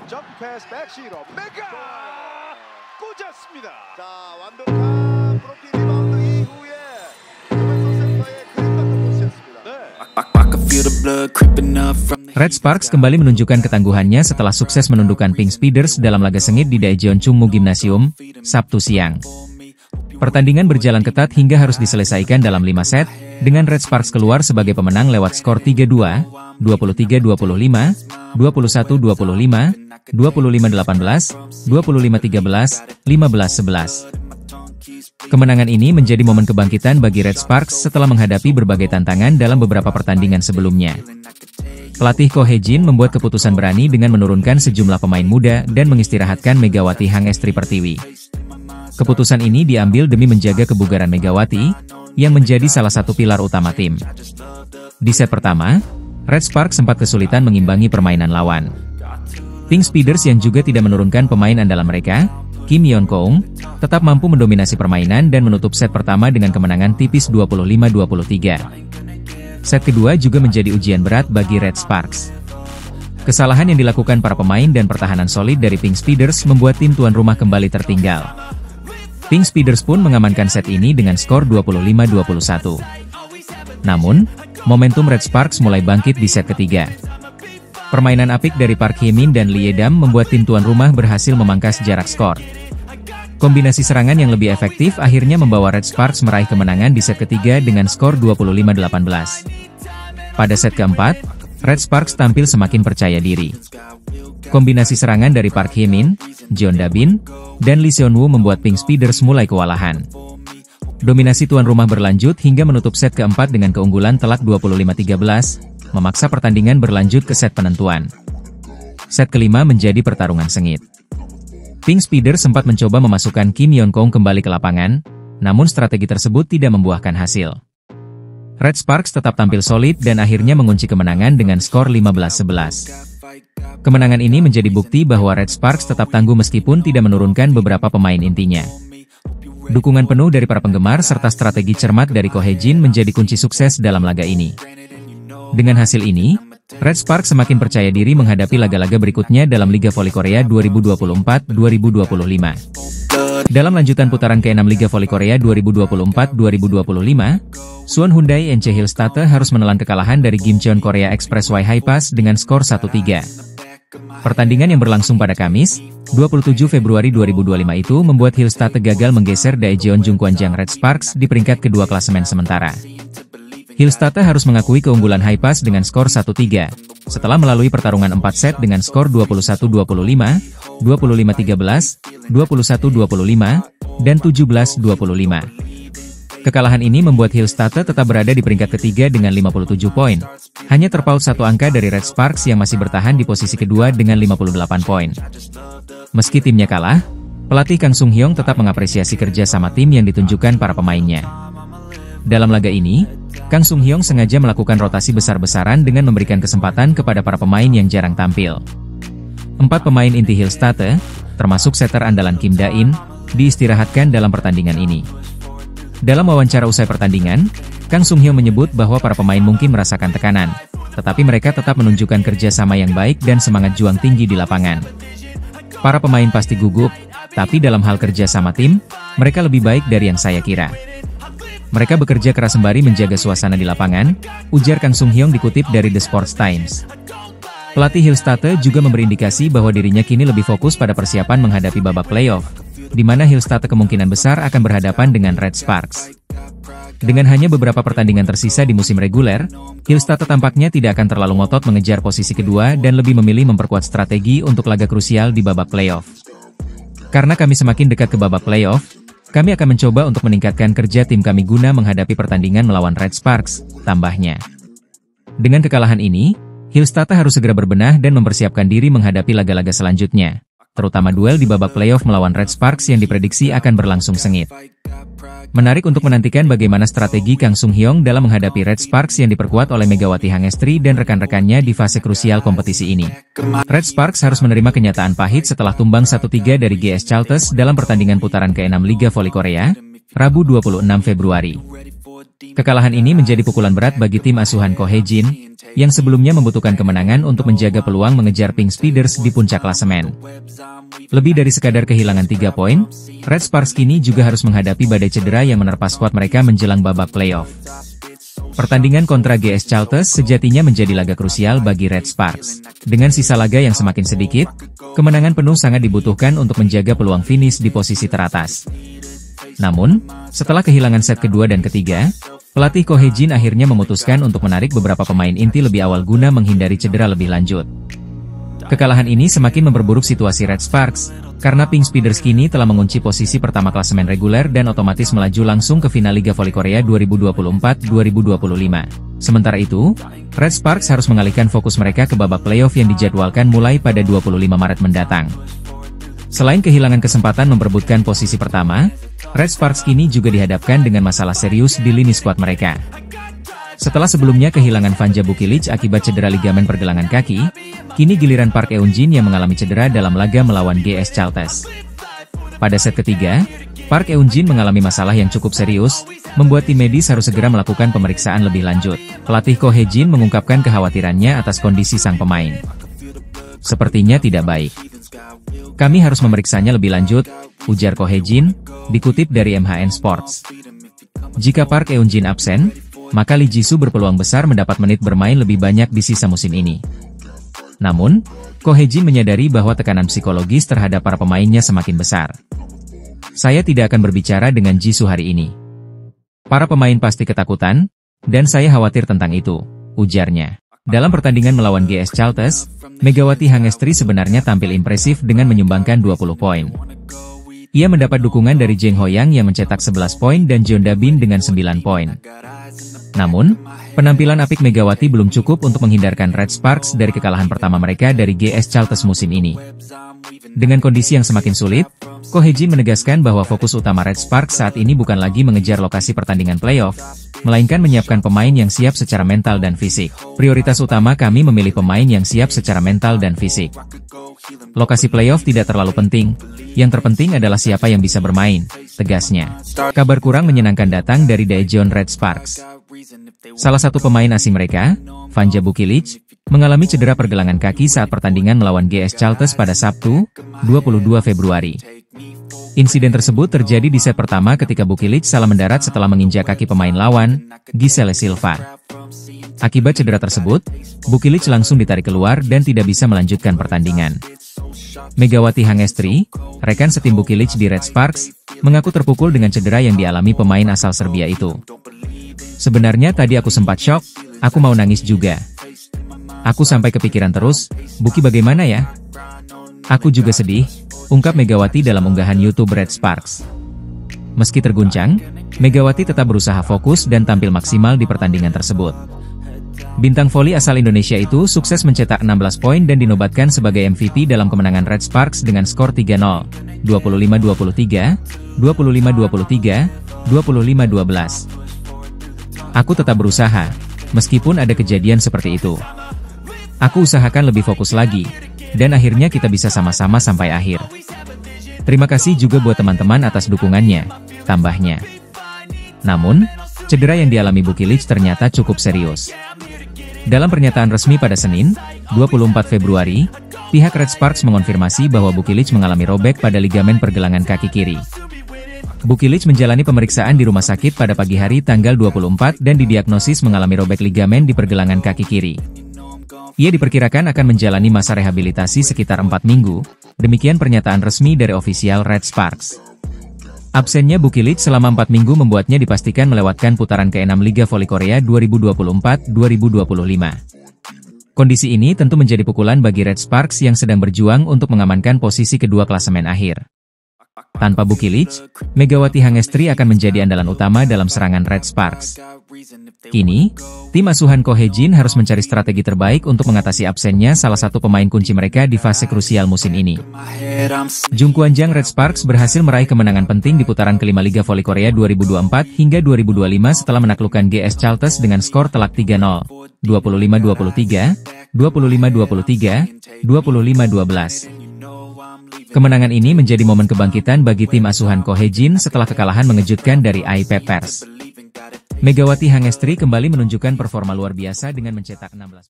점프 패스 백시로 메가 꽂았습니다. 자, 완벽한 브로킹 리바운드 이후에 조벤소 센터의 그림 같은 모습이었습니다. Red Sparks kembali menunjukkan ketangguhannya setelah sukses menundukkan Pink Speeders dalam laga sengit di Daejeon Chungmu Gymnasium, Sabtu siang. Pertandingan berjalan ketat hingga harus diselesaikan dalam 5 set, dengan Red Sparks keluar sebagai pemenang lewat skor 3-2, 23-25, 21-25, 25-18, 25-13, 15-11. Kemenangan ini menjadi momen kebangkitan bagi Red Sparks setelah menghadapi berbagai tantangan dalam beberapa pertandingan sebelumnya. Pelatih Ko Hye-jin membuat keputusan berani dengan menurunkan sejumlah pemain muda dan mengistirahatkan Megawati Hangestri Pertiwi. Keputusan ini diambil demi menjaga kebugaran Megawati, yang menjadi salah satu pilar utama tim. Di set pertama, Red Sparks sempat kesulitan mengimbangi permainan lawan. Pink Speeders yang juga tidak menurunkan pemain andalan mereka, Kim Yeon-keung, tetap mampu mendominasi permainan dan menutup set pertama dengan kemenangan tipis 25-23. Set kedua juga menjadi ujian berat bagi Red Sparks. Kesalahan yang dilakukan para pemain dan pertahanan solid dari Pink Speeders membuat tim tuan rumah kembali tertinggal. Pink Speeders pun mengamankan set ini dengan skor 25-21. Namun, momentum Red Sparks mulai bangkit di set ketiga. Permainan apik dari Park Hye-min dan Lee Ye-dam membuat tim tuan rumah berhasil memangkas jarak skor. Kombinasi serangan yang lebih efektif akhirnya membawa Red Sparks meraih kemenangan di set ketiga dengan skor 25-18. Pada set keempat, Red Sparks tampil semakin percaya diri. Kombinasi serangan dari Park Hye-min, Jeon Da-bin, dan Lee Seon-woo membuat Pink Speeders mulai kewalahan. Dominasi tuan rumah berlanjut hingga menutup set keempat dengan keunggulan telak 25-13, memaksa pertandingan berlanjut ke set penentuan. Set kelima menjadi pertarungan sengit. Pink Speeders sempat mencoba memasukkan Kim Yeon-keung kembali ke lapangan, namun strategi tersebut tidak membuahkan hasil. Red Sparks tetap tampil solid dan akhirnya mengunci kemenangan dengan skor 15-11. Kemenangan ini menjadi bukti bahwa Red Sparks tetap tangguh meskipun tidak menurunkan beberapa pemain intinya. Dukungan penuh dari para penggemar serta strategi cermat dari Ko Hye-jin menjadi kunci sukses dalam laga ini. Dengan hasil ini, Red Sparks semakin percaya diri menghadapi laga-laga berikutnya dalam Liga Voli Korea 2024-2025. Dalam lanjutan putaran ke-6 Liga Voli Korea 2024-2025, Suwon Hyundai NC Hillstate harus menelan kekalahan dari Gimcheon Korea Expressway Hi-Pass dengan skor 1-3. Pertandingan yang berlangsung pada Kamis, 27 Februari 2025 itu membuat Hillstate gagal menggeser Daejeon Jungkwanjang Red Sparks di peringkat kedua klasemen sementara. Hillstate harus mengakui keunggulan Hi-Pass dengan skor 1-3, setelah melalui pertarungan 4 set dengan skor 21-25, 25-13, 21-25, dan 17-25. Kekalahan ini membuat Hillstate tetap berada di peringkat ketiga dengan 57 poin, hanya terpaut satu angka dari Red Sparks yang masih bertahan di posisi kedua dengan 58 poin. Meski timnya kalah, pelatih Kang Sung-hyong tetap mengapresiasi kerja sama tim yang ditunjukkan para pemainnya. Dalam laga ini, Kang Sung-hyong sengaja melakukan rotasi besar-besaran dengan memberikan kesempatan kepada para pemain yang jarang tampil. 4 pemain inti Hillstate, termasuk setter andalan Kim Da-in, diistirahatkan dalam pertandingan ini. Dalam wawancara usai pertandingan, Kang Sung-hyong menyebut bahwa para pemain mungkin merasakan tekanan, tetapi mereka tetap menunjukkan kerja sama yang baik dan semangat juang tinggi di lapangan. Para pemain pasti gugup, tapi dalam hal kerja sama tim, mereka lebih baik dari yang saya kira. Mereka bekerja keras sembari menjaga suasana di lapangan, ujar Kang Sung-hyong dikutip dari The Sports Times. Pelatih Hillstate juga memberi indikasi bahwa dirinya kini lebih fokus pada persiapan menghadapi babak playoff, di mana Hillstate kemungkinan besar akan berhadapan dengan Red Sparks. Dengan hanya beberapa pertandingan tersisa di musim reguler, Hillstate tampaknya tidak akan terlalu ngotot mengejar posisi kedua dan lebih memilih memperkuat strategi untuk laga krusial di babak playoff. Karena kami semakin dekat ke babak playoff, kami akan mencoba untuk meningkatkan kerja tim kami guna menghadapi pertandingan melawan Red Sparks, tambahnya. Dengan kekalahan ini, Hillstate harus segera berbenah dan mempersiapkan diri menghadapi laga-laga selanjutnya, terutama duel di babak playoff melawan Red Sparks yang diprediksi akan berlangsung sengit. Menarik untuk menantikan bagaimana strategi Kang Sung-hyong dalam menghadapi Red Sparks yang diperkuat oleh Megawati Hangestri dan rekan-rekannya di fase krusial kompetisi ini. Red Sparks harus menerima kenyataan pahit setelah tumbang 1-3 dari GS Chalters dalam pertandingan putaran ke-6 Liga Voli Korea, Rabu 26 Februari. Kekalahan ini menjadi pukulan berat bagi tim asuhan Ko Hae-jin, yang sebelumnya membutuhkan kemenangan untuk menjaga peluang mengejar Pink Speeders di puncak klasemen. Lebih dari sekadar kehilangan 3 poin, Red Sparks kini juga harus menghadapi badai cedera yang menerpa skuad mereka menjelang babak playoff. Pertandingan kontra GS Chalters sejatinya menjadi laga krusial bagi Red Sparks. Dengan sisa laga yang semakin sedikit, kemenangan penuh sangat dibutuhkan untuk menjaga peluang finish di posisi teratas. Namun, setelah kehilangan set kedua dan ketiga, pelatih Ko Hae-jin akhirnya memutuskan untuk menarik beberapa pemain inti lebih awal guna menghindari cedera lebih lanjut. Kekalahan ini semakin memperburuk situasi Red Sparks, karena Pink Speeders kini telah mengunci posisi pertama klasemen reguler dan otomatis melaju langsung ke final Liga Voli Korea 2024-2025. Sementara itu, Red Sparks harus mengalihkan fokus mereka ke babak playoff yang dijadwalkan mulai pada 25 Maret mendatang. Selain kehilangan kesempatan memperebutkan posisi pertama, Red Sparks kini juga dihadapkan dengan masalah serius di lini skuad mereka. Setelah sebelumnya kehilangan Vanja Bukilic akibat cedera ligamen pergelangan kaki, kini giliran Park Eun-jin yang mengalami cedera dalam laga melawan GS Chalters. Pada set ketiga, Park Eun-jin mengalami masalah yang cukup serius, membuat tim medis harus segera melakukan pemeriksaan lebih lanjut. Pelatih Ko Hae-jin mengungkapkan kekhawatirannya atas kondisi sang pemain. Sepertinya tidak baik. Kami harus memeriksanya lebih lanjut, ujar Ko Hae-jin, dikutip dari MHN Sports. Jika Park Eun-jin absen, maka Lee Ji-soo berpeluang besar mendapat menit bermain lebih banyak di sisa musim ini. Namun, Ko Hae-jin menyadari bahwa tekanan psikologis terhadap para pemainnya semakin besar. Saya tidak akan berbicara dengan Ji-soo hari ini. Para pemain pasti ketakutan, dan saya khawatir tentang itu, ujarnya. Dalam pertandingan melawan GS Chalters, Megawati Hangestri sebenarnya tampil impresif dengan menyumbangkan 20 poin. Ia mendapat dukungan dari Jang Ho-yang yang mencetak 11 poin dan Jeon Da-bin dengan 9 poin. Namun, penampilan apik Megawati belum cukup untuk menghindarkan Red Sparks dari kekalahan pertama mereka dari GS Chalters musim ini. Dengan kondisi yang semakin sulit, Ko Hae-jin menegaskan bahwa fokus utama Red Sparks saat ini bukan lagi mengejar lokasi pertandingan playoff, melainkan menyiapkan pemain yang siap secara mental dan fisik. Prioritas utama kami memilih pemain yang siap secara mental dan fisik. Lokasi playoff tidak terlalu penting, yang terpenting adalah siapa yang bisa bermain, tegasnya. Kabar kurang menyenangkan datang dari Daejeon Red Sparks. Salah satu pemain asing mereka, Vanja Bukilic, mengalami cedera pergelangan kaki saat pertandingan melawan GS Chalters pada Sabtu, 22 Februari. Insiden tersebut terjadi di set pertama ketika Bukilic salah mendarat setelah menginjak kaki pemain lawan, Giselle Silva. Akibat cedera tersebut, Bukilic langsung ditarik keluar dan tidak bisa melanjutkan pertandingan. Megawati Hangestri, rekan setim Bukilic di Red Sparks, mengaku terpukul dengan cedera yang dialami pemain asal Serbia itu. Sebenarnya tadi aku sempat syok, aku mau nangis juga. Aku sampai kepikiran terus, Buki bagaimana ya? Aku juga sedih, ungkap Megawati dalam unggahan YouTube Red Sparks. Meski terguncang, Megawati tetap berusaha fokus dan tampil maksimal di pertandingan tersebut. Bintang voli asal Indonesia itu sukses mencetak 16 poin dan dinobatkan sebagai MVP dalam kemenangan Red Sparks dengan skor 3-0, 25-23, 25-23, 25-12. Aku tetap berusaha, meskipun ada kejadian seperti itu. Aku usahakan lebih fokus lagi, dan akhirnya kita bisa sama-sama sampai akhir. Terima kasih juga buat teman-teman atas dukungannya, tambahnya. Namun, cedera yang dialami Bukilic ternyata cukup serius. Dalam pernyataan resmi pada Senin, 24 Februari, pihak Red Sparks mengonfirmasi bahwa Bukilic mengalami robek pada ligamen pergelangan kaki kiri. Bukilic menjalani pemeriksaan di rumah sakit pada pagi hari tanggal 24 dan didiagnosis mengalami robek ligamen di pergelangan kaki kiri. Ia diperkirakan akan menjalani masa rehabilitasi sekitar 4 minggu, demikian pernyataan resmi dari ofisial Red Sparks. Absennya Bukilic selama 4 minggu membuatnya dipastikan melewatkan putaran ke-6 Liga Voli Korea 2024-2025. Kondisi ini tentu menjadi pukulan bagi Red Sparks yang sedang berjuang untuk mengamankan posisi kedua klasemen akhir. Tanpa Bukilic, Megawati Hangestri akan menjadi andalan utama dalam serangan Red Sparks. Kini, tim asuhan Ko Hae-jin harus mencari strategi terbaik untuk mengatasi absennya salah satu pemain kunci mereka di fase krusial musim ini. Jung Kwan-jang Red Sparks berhasil meraih kemenangan penting di putaran kelima Liga Voli Korea 2024 hingga 2025 setelah menaklukkan GS Chalters dengan skor telak 3-0, 25-23, 25-23, 25-12. Kemenangan ini menjadi momen kebangkitan bagi tim asuhan Ko Hae-jin setelah kekalahan mengejutkan dari AIP Pers. Megawati Hangestri kembali menunjukkan performa luar biasa dengan mencetak 16